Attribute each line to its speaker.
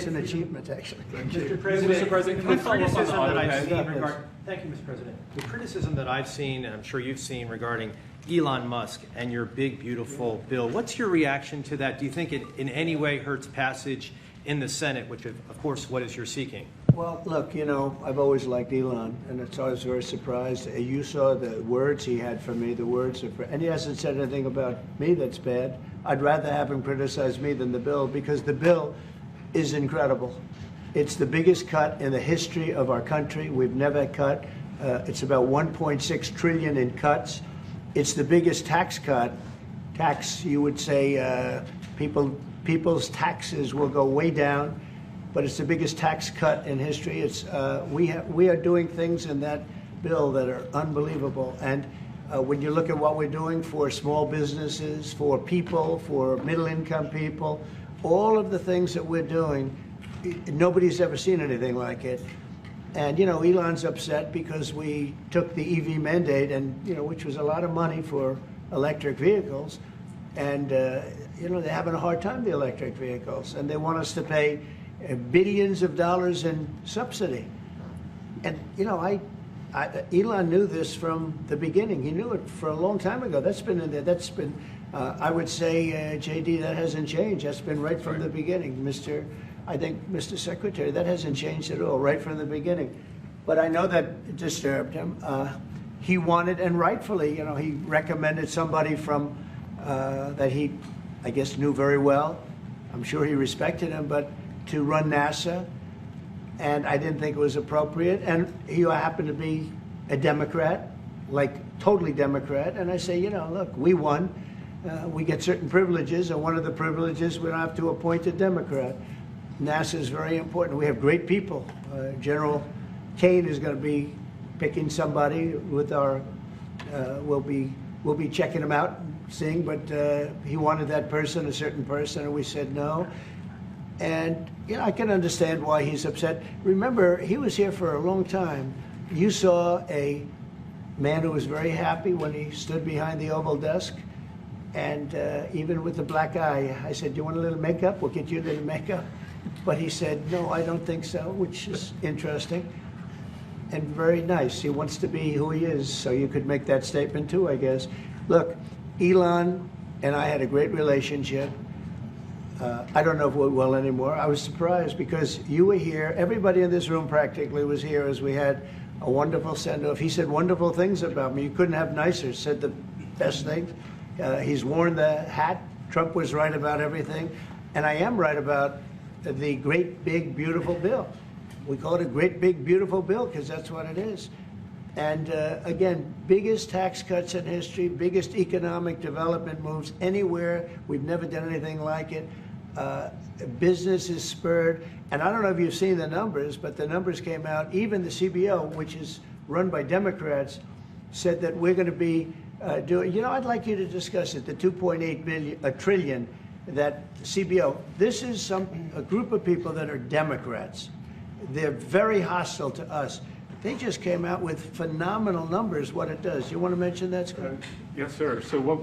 Speaker 1: It's an achievement, actually.
Speaker 2: Mr. President,
Speaker 3: can we follow up on the
Speaker 2: criticism that I've
Speaker 3: AutoPay?
Speaker 2: seen thank you, Mr. President. The criticism that I've seen, and I'm sure you've seen, regarding Elon Musk and your big, beautiful bill, what's your reaction to that? Do you think it in any way hurts passage in the Senate, which, of course, what is you're seeking?
Speaker 1: Well, look, you know, I've always liked Elon, and it's always very surprised. You saw the words he had for me, the words of, and he hasn't said anything about me that's bad. I'd rather have him criticize me than the bill, because the bill is incredible. It's the biggest cut in the history of our country. We've never cut. It's about 1.6 trillion in cuts. It's the biggest tax cut. You would say, people's taxes will go way down, but it's the biggest tax cut in history. It's we are doing things in that bill that are unbelievable. And when you look at what we're doing for small businesses, for people, for middle-income people, all of the things that we're doing, nobody's ever seen anything like it. And, you know, Elon's upset because we took the EV mandate, and, you know, which was a lot of money for electric vehicles. And, you know, they're having a hard time, the electric vehicles. And they want us to pay billions of dollars in subsidy. And, you know, Elon knew this from the beginning. He knew it for a long time ago. That's been in there. That's been, I would say, JD, that hasn't changed. That's been right from the beginning. Mr. Secretary, that hasn't changed at all, right from the beginning. But I know that disturbed him. He wanted, and rightfully, you know, he recommended somebody from, that he, I guess, knew very well. I'm sure he respected him, but to run NASA. And I didn't think it was appropriate. And he happened to be a Democrat, like totally Democrat. And I say, you know, look, we won. We get certain privileges, and one of the privileges, we don't have to appoint a Democrat. NASA is very important. We have great people. General Kane is going to be picking somebody with our, we'll be checking him out, seeing, but he wanted that person, a certain person, and we said no. And, you know, I can understand why he's upset. Remember, he was here for a long time. You saw a man who was very happy when he stood behind the Oval desk. And even with the black eye, I said, do you want a little makeup? We'll get you a little makeup. But he said, no, I don't think so, which is interesting and very nice. He wants to be who he is, so you could make that statement too, I guess. Look, Elon and I had a great relationship. I don't know if we're well anymore. I was surprised because you were here. Everybody in this room practically was here as we had a wonderful send-off. He said wonderful things about me. You couldn't have nicer. Said the best things. He's worn the hat. Trump was right about everything. And I am right about the great, big, beautiful bill. We call it a great, big, beautiful bill because that's what it is. And again, biggest tax cuts in history, biggest economic development moves anywhere. We've never done anything like it. Business is spurred. And I don't know if you've seen the numbers, but the numbers came out. Even the CBO, which is run by Democrats, said that we're going to be doing, you know, I'd like you to discuss it, the 2.8 trillion, that CBO. This is a group of people that are Democrats. They're very hostile to us. They just came out with phenomenal numbers, what it does. You want to mention that, Scott?
Speaker 3: Yes, sir. So what